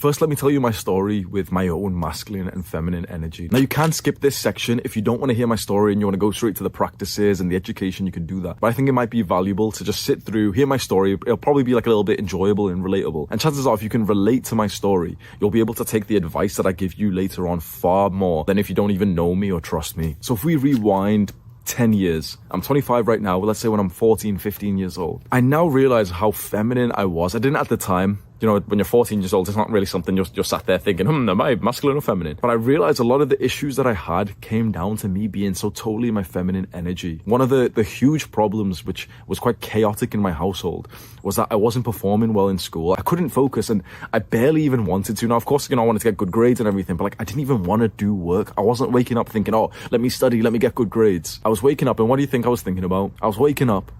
First, let me tell you my story with my own masculine and feminine energy. Now, you can skip this section if you don't want to hear my story and you want to go straight to the practices and the education, you can do that. But I think it might be valuable to just sit through, hear my story. It'll probably be like a little bit enjoyable and relatable. And chances are, if you can relate to my story, you'll be able to take the advice that I give you later on far more than if you don't even know me or trust me. So if we rewind 10 years, I'm 25 right now, but let's say when I'm 14, 15 years old, I now realize how feminine I was. I didn't at the time. You know, when you're 14 years old, it's not really something you're sat there thinking, am I masculine or feminine? But I realized a lot of the issues that I had came down to me being so totally in my feminine energy. One of the huge problems, which was quite chaotic in my household, was that I wasn't performing well in school. I couldn't focus and I barely even wanted to. Now, of course, I wanted to get good grades and everything, but I didn't even want to do work. I wasn't waking up thinking, let me study, let me get good grades. I was waking up, and what do you think I was thinking about? I was waking up,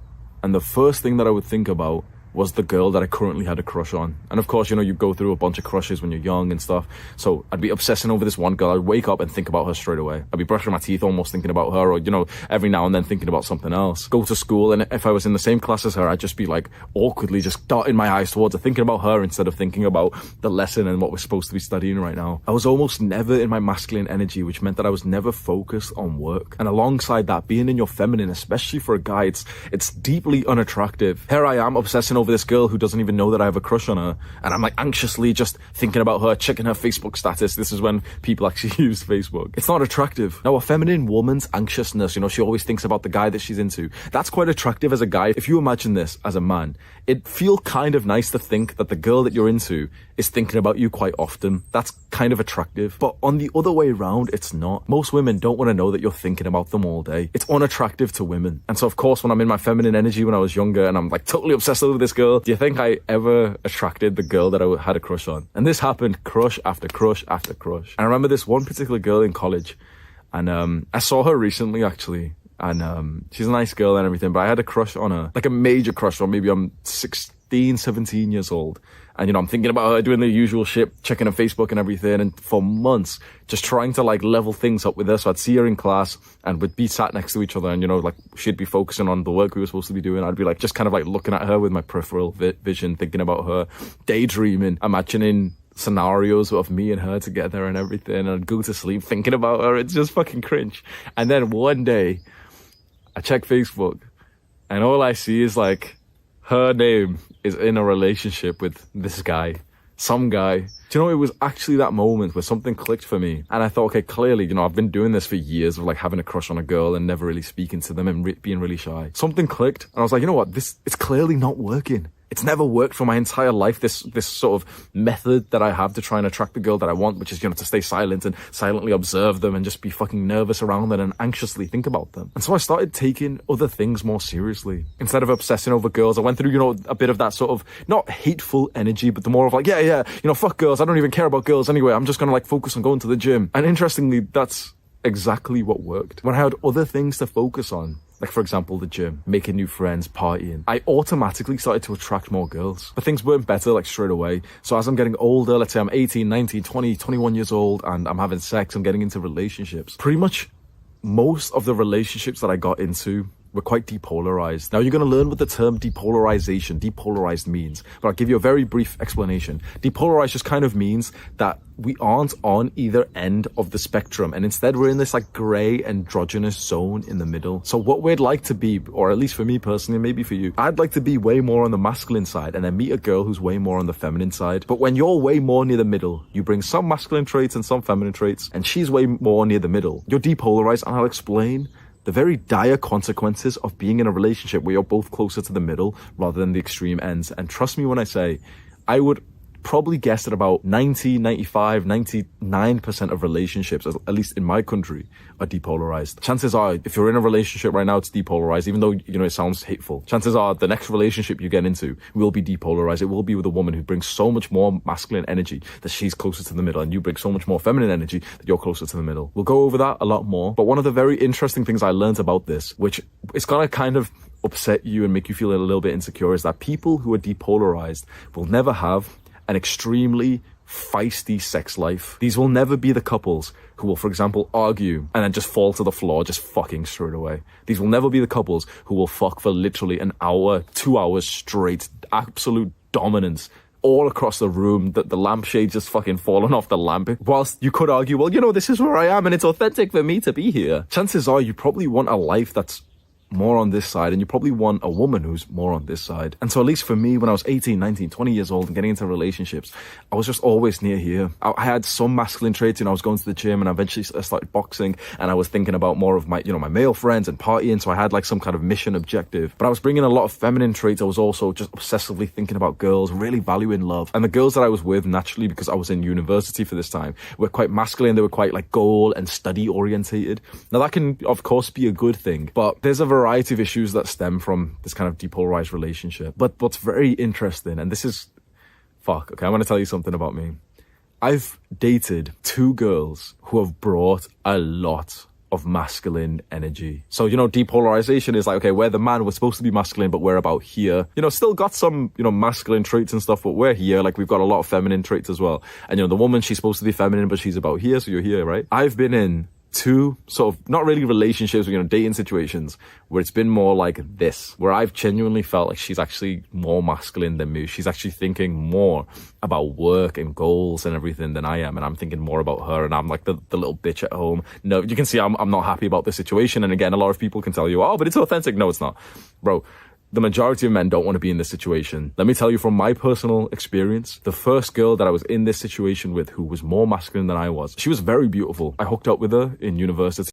and the first thing that I would think about was the girl that I currently had a crush on. And of course, you go through a bunch of crushes when you're young and stuff. So I'd be obsessing over this one girl. I'd wake up and think about her straight away. I'd be brushing my teeth almost thinking about her, or, every now and then thinking about something else. Go to school, and if I was in the same class as her, I'd just be awkwardly just darting my eyes towards her, thinking about her instead of thinking about the lesson and what we're supposed to be studying right now. I was almost never in my masculine energy, which meant that I was never focused on work. And alongside that, being in your feminine, especially for a guy, it's deeply unattractive. Here I am obsessing over this girl who doesn't even know that I have a crush on her, and I'm anxiously just thinking about her, checking her Facebook status. This is when people actually use Facebook. It's not attractive. Now, a feminine woman's anxiousness, she always thinks about the guy that she's into. That's quite attractive as a guy. If you imagine this as a man, it'd feel kind of nice to think that the girl that you're into is thinking about you quite often. That's kind of attractive. But on the other way around, it's not. Most women don't want to know that you're thinking about them all day. It's unattractive to women. And so, of course, when I'm in my feminine energy when I was younger and I'm totally obsessed over this girl, do you think I ever attracted the girl that I had a crush on? And this happened crush after crush after crush. And I remember this one particular girl in college, and I saw her recently actually, and she's a nice girl and everything, but I had a crush on her, a major crush on. Maybe I'm 16, 17 years old, and I'm thinking about her, doing the usual shit, checking her Facebook and everything, and for months just trying to level things up with her. So I'd see her in class and we'd be sat next to each other, and she'd be focusing on the work we were supposed to be doing. I'd be just kind of looking at her with my peripheral vision, thinking about her, daydreaming, imagining scenarios of me and her together and everything, and I'd go to sleep thinking about her. It's just fucking cringe. And then one day I check Facebook and all I see is her name is in a relationship with this guy, some guy. Do you know, it was actually that moment where something clicked for me, and I thought, okay, clearly, I've been doing this for years of having a crush on a girl and never really speaking to them and being really shy. Something clicked, and I was like, you know what, it's clearly not working. It's never worked for my entire life, this sort of method that I have to try and attract the girl that I want, which is, to stay silent and silently observe them and just be fucking nervous around them and anxiously think about them. And so I started taking other things more seriously. Instead of obsessing over girls, I went through, a bit of that sort of, not hateful energy, but the more of fuck girls, I don't even care about girls anyway, I'm just gonna focus on going to the gym. And interestingly, that's exactly what worked. When I had other things to focus on, for example, the gym, making new friends, partying, I automatically started to attract more girls. But things weren't better, straight away. So as I'm getting older, let's say I'm 18, 19, 20, 21 years old, and I'm having sex, I'm getting into relationships. Pretty much most of the relationships that I got into were quite depolarized. Now, you're going to learn what the term depolarized means, but I'll give you a very brief explanation. Depolarized just kind of means that we aren't on either end of the spectrum, and instead we're in this gray androgynous zone in the middle. So what we'd like to be, or at least for me personally, maybe for you, I'd like to be way more on the masculine side and then meet a girl who's way more on the feminine side. But when you're way more near the middle, you bring some masculine traits and some feminine traits, and she's way more near the middle. You're depolarized, and I'll explain the very dire consequences of being in a relationship where you're both closer to the middle rather than the extreme ends. And trust me when I say, I would probably guess that about 90, 95, 99% of relationships, at least in my country, are depolarized. Chances are, if you're in a relationship right now, it's depolarized, even though, it sounds hateful. Chances are the next relationship you get into will be depolarized. It will be with a woman who brings so much more masculine energy that she's closer to the middle, and you bring so much more feminine energy that you're closer to the middle. We'll go over that a lot more. But one of the very interesting things I learned about this, which is gonna kind of upset you and make you feel a little bit insecure, is that people who are depolarized will never have an extremely feisty sex life. These will never be the couples who will, for example, argue and then just fall to the floor, just fucking straight away. These will never be the couples who will fuck for literally an hour, 2 hours straight, absolute dominance, all across the room, that the lampshade just fucking fallen off the lamp. Whilst you could argue, well, you know, this is where I am and it's authentic for me to be here. Chances are you probably want a life that's more on this side, and you probably want a woman who's more on this side. And so at least for me, when I was 18, 19, 20 years old and getting into relationships, I was just always near here. I had some masculine traits, I was going to the gym, and I eventually started boxing, and I was thinking about more of my, my male friends and partying, so I had like some kind of mission objective. But I was bringing a lot of feminine traits. I was also just obsessively thinking about girls, really valuing love. And the girls that I was with, naturally, because I was in university for this time, were quite masculine. They were quite like goal and study orientated. Now that can, of course, be a good thing, but there's a variety of issues that stem from this kind of depolarized relationship. But what's very interesting, and this is okay, I want to tell you something about me. I've dated 2 girls who have brought a lot of masculine energy. So, depolarization is like, okay, we're the man, we're supposed to be masculine, but we're about here. Still got some, masculine traits and stuff, but we're here. Like, we've got a lot of feminine traits as well. And, the woman, she's supposed to be feminine, but she's about here, so you're here, right? I've been in 2 sort of, not really relationships, but, dating situations where it's been more like this, where I've genuinely felt like she's actually more masculine than me. She's actually thinking more about work and goals and everything than I am. And I'm thinking more about her, and I'm like the little bitch at home. No, you can see I'm not happy about this situation. And again, a lot of people can tell you, oh, but it's authentic. No, it's not. Bro, the majority of men don't want to be in this situation. Let me tell you from my personal experience, the first girl that I was in this situation with who was more masculine than I was, she was very beautiful. I hooked up with her in university.